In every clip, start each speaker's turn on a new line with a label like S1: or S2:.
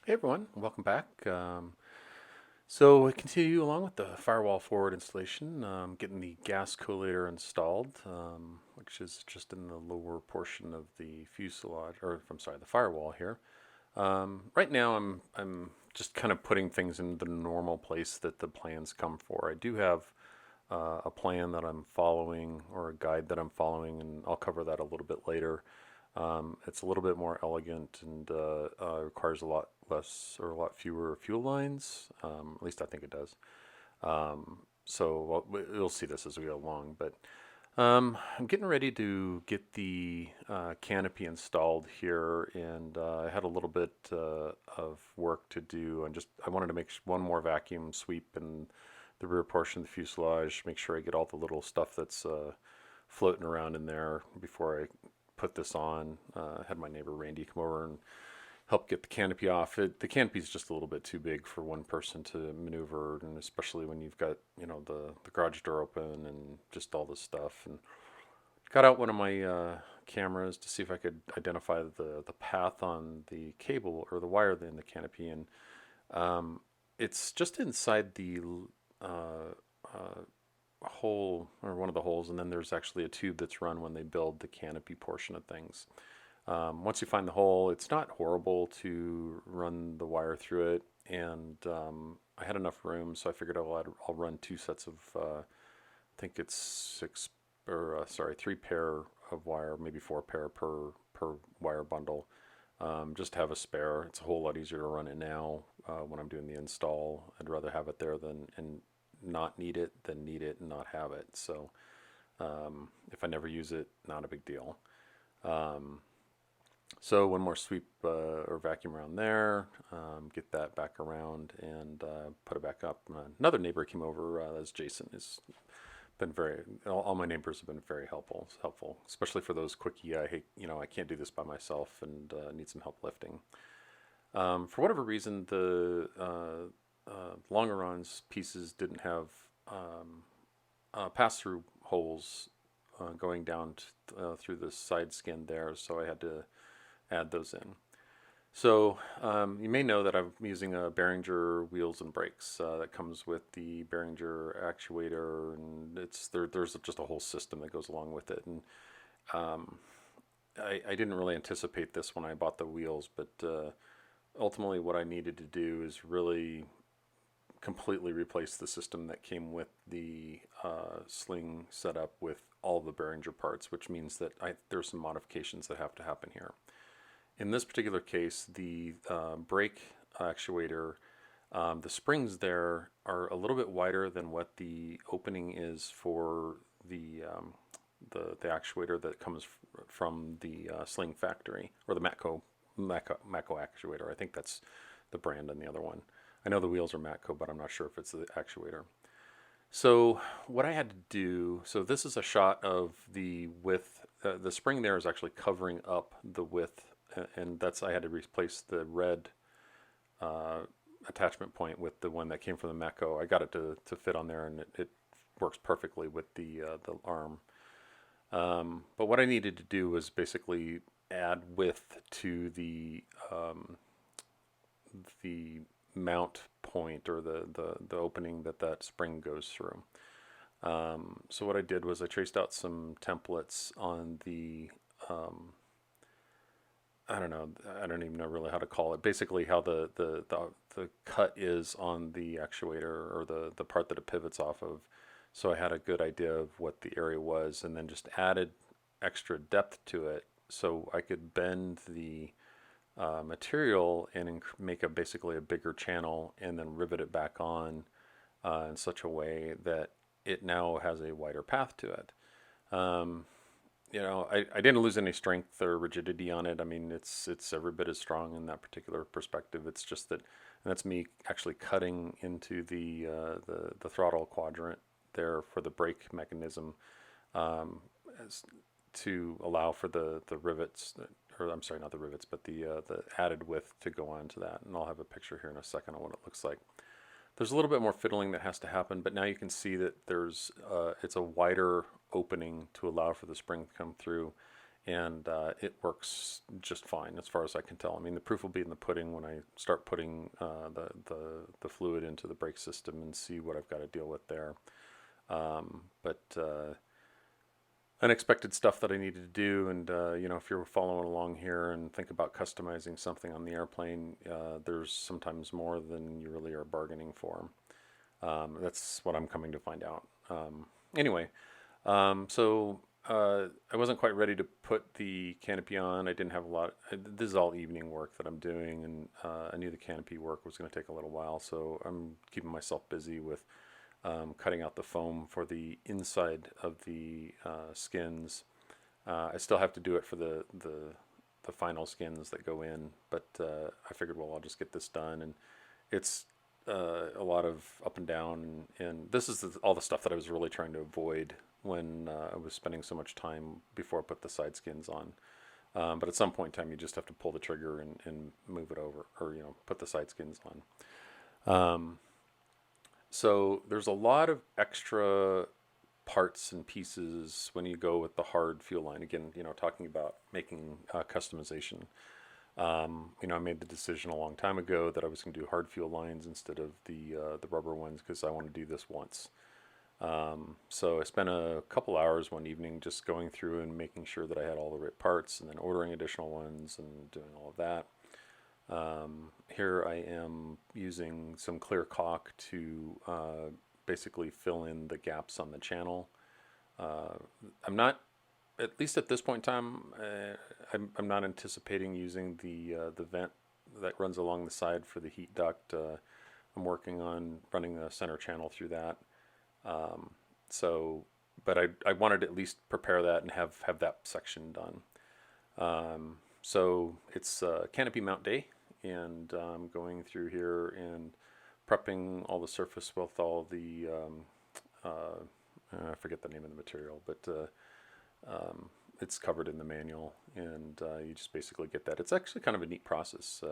S1: Hey everyone, welcome back. So we continue along with the firewall forward installation, getting the gas coolator installed, which is just in the lower portion of the fuselage, or I'm sorry, the firewall here. Right now, I'm just kind of putting things in the normal place that the plans come for. I do have a plan that I'm following or a guide that I'm following, and I'll cover that a little bit later. It's a little bit more elegant and requires a lot less or a lot fewer fuel lines. At least I think it does. So we'll see this as we go along. But I'm getting ready to get the canopy installed here, and I had a little bit of work to do, and just I wanted to make one more vacuum sweep in the rear portion of the fuselage, make sure I get all the little stuff that's floating around in there before I put this on. Had my neighbor Randy come over and help get the canopy off. The canopy is just a little bit too big for one person to maneuver, and especially when you've got the garage door open and just all this stuff. And got out one of my cameras to see if I could identify the path on the cable or the wire in the canopy, and it's just inside the uh, uh, hole or one of the holes, and then there's actually a tube that's run when they build the canopy portion of things. Once you find the hole, it's not horrible to run the wire through it, and I had enough room, so I figured I'll run two sets of, I think it's three pair of wire, maybe four pair per wire bundle. Just to have a spare. It's a whole lot easier to run it now when I'm doing the install. I'd rather have it there than and not need it than need it and not have it. So if I never use it, not a big deal. Um, so one more sweep or vacuum around there, get that back around and put it back up. Another neighbor came over. That's Jason. Has been very. All my neighbors have been very helpful, especially for those quickie. I hate, I can't do this by myself and need some help lifting. For whatever reason, the Longeron's pieces didn't have pass-through holes going down through the side skin there, so I had to add those in. So you may know that I'm using a Behringer wheels and brakes that comes with the Behringer actuator, and there's just a whole system that goes along with it. And um, I didn't really anticipate this when I bought the wheels, but ultimately what I needed to do is really completely replace the system that came with the Sling setup with all the Behringer parts, which means that there's some modifications that have to happen here. In this particular case, the brake actuator, the springs there are a little bit wider than what the opening is for the actuator that comes from the Sling factory, or the Matco actuator. I think that's the brand on the other one. I know the wheels are Matco, but I'm not sure if it's the actuator. So what I had to do, so this is a shot of the width. The spring there is actually covering up the width, and that's I had to replace the red uh, attachment point with the one that came from the Matco. I got it to fit on there, and it works perfectly with the arm. But what I needed to do was basically add width to the mount point or the opening that spring goes through. So what I did was I traced out some templates on the I don't know, I don't even know really how to call it. Basically, how the cut is on the actuator or the part that it pivots off of. So I had a good idea of what the area was, and then just added extra depth to it so I could bend the material and make basically a bigger channel and then rivet it back on in such a way that it now has a wider path to it. Um, I didn't lose any strength or rigidity on it. I mean, it's every bit as strong in that particular perspective. It's just that, and that's me actually cutting into the throttle quadrant there for the brake mechanism, um, as, to allow for the rivets, or I'm sorry, not the rivets, but the added width to go onto that. And I'll have a picture here in a second on what it looks like. There's a little bit more fiddling that has to happen, but now you can see that it's a wider opening to allow for the spring to come through. and it works just fine as far as I can tell. I mean, the proof will be in the pudding when I start putting the fluid into the brake system and see what I've got to deal with there. But unexpected stuff that I needed to do, and if you're following along here and think about customizing something on the airplane, there's sometimes more than you really are bargaining for. That's what I'm coming to find out. Anyway, so I wasn't quite ready to put the canopy on. I didn't have a lot. This is all evening work that I'm doing, and I knew the canopy work was going to take a little while, so I'm keeping myself busy with cutting out the foam for the inside of the skins. I still have to do it for the final skins that go in, but I figured, well, I'll just get this done, and it's a lot of up and down, and this is all the stuff that I was really trying to avoid when I was spending so much time before I put the side skins on. But at some point in time, you just have to pull the trigger and move it over, or put the side skins on. So there's a lot of extra parts and pieces when you go with the hard fuel line. Again, talking about making customization. I made the decision a long time ago that I was going to do hard fuel lines instead of the rubber ones because I want to do this once. So I spent a couple hours one evening just going through and making sure that I had all the right parts, and then ordering additional ones and doing all of that. Here I am using some clear caulk to basically fill in the gaps on the channel. I'm not, at least at this point in time, I'm not anticipating using the vent that runs along the side for the heat duct. I'm working on running a center channel through that. But I wanted to at least prepare that and have that section done. So it's canopy mount day, and I'm going through here and prepping all the surface with all the I forget the name of the material, but it's covered in the manual, and you just basically get that. It's actually kind of a neat process.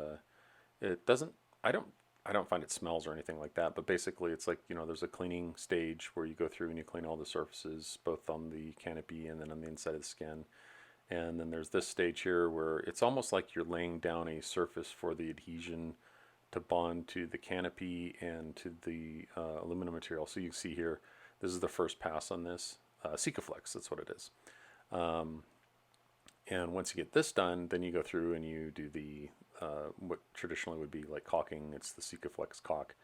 S1: It doesn't. I don't find it smells or anything like that, but basically it's like, there's a cleaning stage where you go through and you clean all the surfaces, both on the canopy and then on the inside of the skin. And then there's this stage here where it's almost like you're laying down a surface for the adhesion to bond to the canopy and to the aluminum material. So you can see here, this is the first pass on this. Sikaflex, that's what it is. And once you get this done, then you go through and you do the what traditionally would be like caulking. It's the Sikaflex caulk,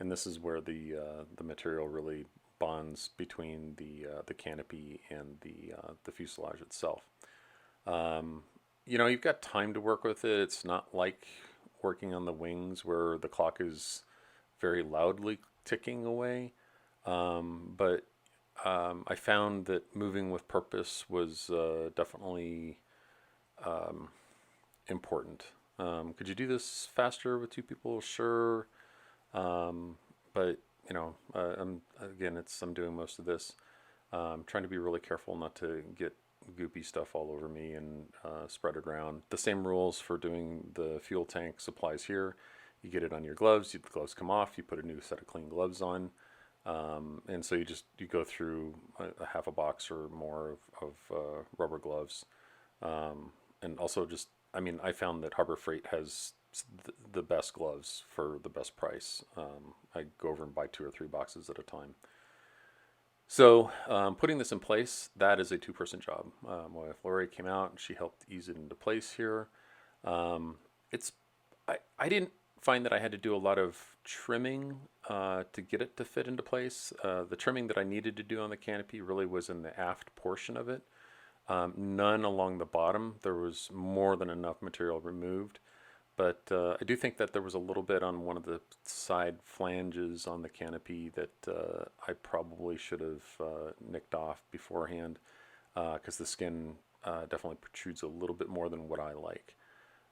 S1: and this is where the material really bonds between the canopy and the fuselage itself. You've got time to work with it. It's not like working on the wings where the clock is very loudly ticking away. But I found that moving with purpose was definitely important. Could you do this faster with two people? Sure. But I'm doing most of this. Trying to be really careful not to get goopy stuff all over me and spread it around. The same rules for doing the fuel tank supplies here. You get it on your gloves. The gloves come off. You put a new set of clean gloves on. And so you go through a half a box or more of rubber gloves. And also I found that Harbor Freight has the best gloves for the best price. I go over and buy 2 or 3 boxes at a time. So putting this in place, that is a 2-person job. My wife Lori came out and she helped ease it into place here. I didn't find that I had to do a lot of trimming to get it to fit into place. The trimming that I needed to do on the canopy really was in the aft portion of it. None along the bottom. There was more than enough material removed. But I do think that there was a little bit on one of the side flanges on the canopy that I probably should have nicked off beforehand, because the skin definitely protrudes a little bit more than what I like.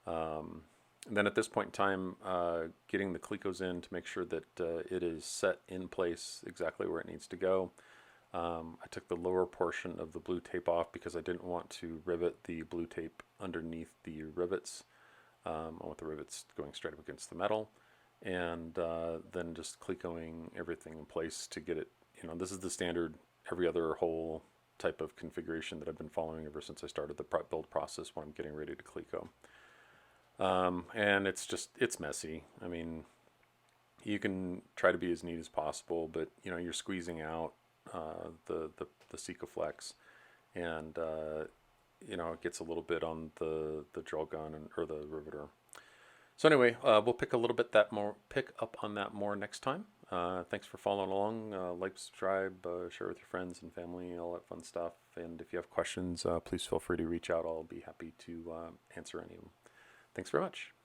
S1: And then at this point in time, getting the clecos in to make sure that it is set in place exactly where it needs to go. I took the lower portion of the blue tape off because I didn't want to rivet the blue tape underneath the rivets. I want the rivets going straight up against the metal, and then just clecoing everything in place to get it. This is the standard every other hole type of configuration that I've been following ever since I started the build process when I'm getting ready to Clico. And it's messy. I mean, you can try to be as neat as possible, but you're squeezing out the Sikaflex, and it gets a little bit on the drill gun or the riveter. So anyway, we'll pick up on that more next time. Thanks for following along. Like, subscribe, share with your friends and family, all that fun stuff. And if you have questions, please feel free to reach out. I'll be happy to answer any of them. Thanks very much.